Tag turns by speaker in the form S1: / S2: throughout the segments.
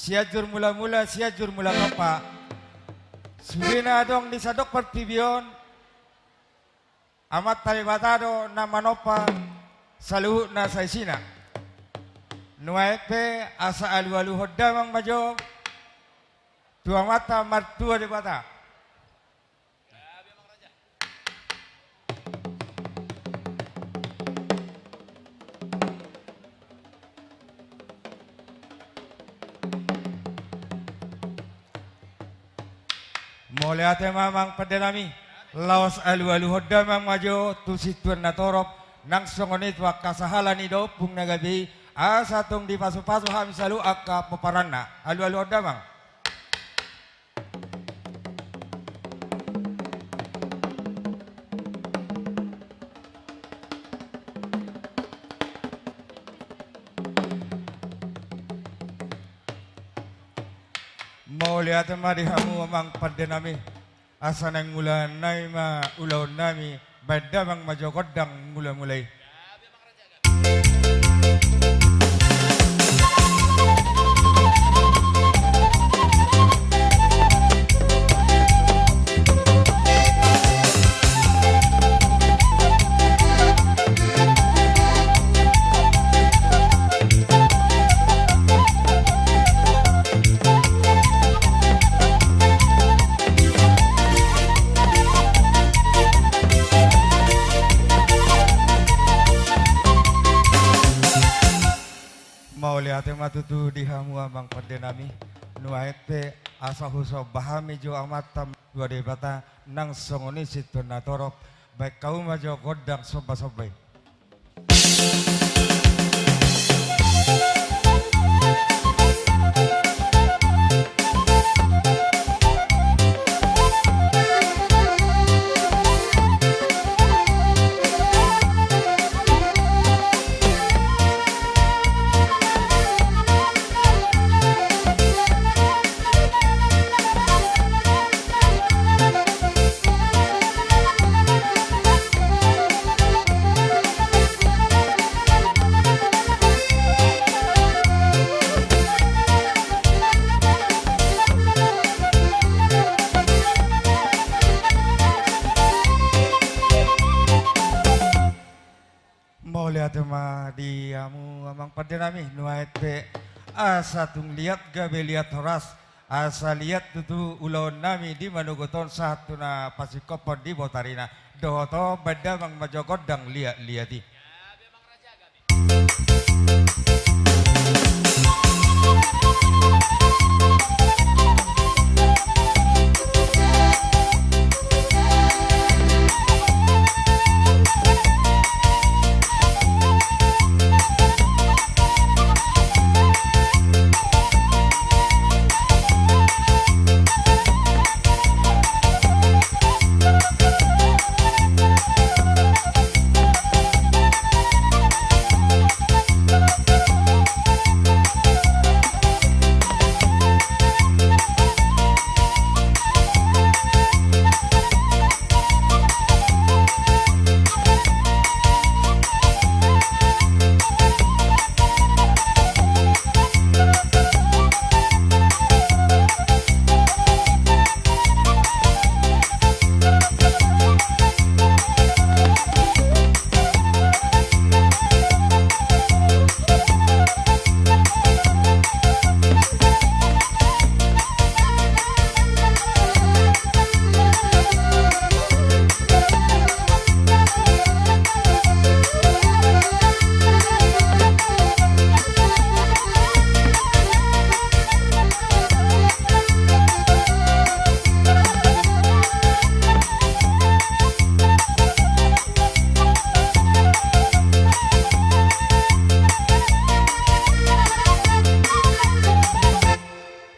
S1: siajur mula-mula siajur mula kapa sudina dong di sadok pertibion amat talibatado na manopa saluhu na saisina nuaepe asa alu-alu hodamang majo tua mata martua di bata. Moliate mamang padenami laos alu-alu hodamang majo tu situan na torop nang songonit wa kasahalan ido pung nagabi asa tung di pasu-pasu ham salu akka peparanna alu-alu hodamang. Mau lihat mari hamu amang padenami asa nang mula nai ma ulau nami badamang majo kodang mula-mulai. Lihat matutu di hamu amang padenami nuaete asa huso bahami jo amatam dua debata nang songoni situ natorop baik kau majo godang soba-sobai. Lihat ma di amu amang padenami nuaete asa tung lihat gabe lihat horas asa lihat tutu ulon nami di manugoton satu na pasikopon di botarina dohoto badamang majogodang liati.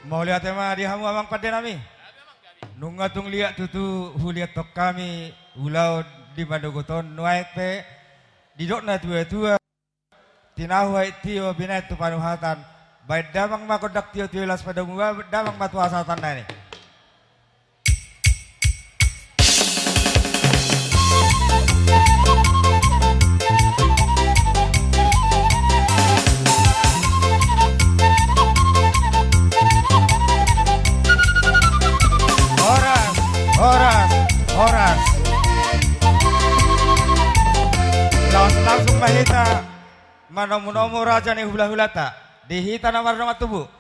S1: Mau lihat tema di hamu amang padenami nungatung lihat tutu huliat tok kami ulau di Madogoton nuaete di dokna tua-tua tinahuai tio binai tu panuhatan baik damang makodak tio las pada mua damang batu asatan nani. Horas. Langsung mahita. Manomu raja ni hula-hula tak. Dihita nomor tubuh.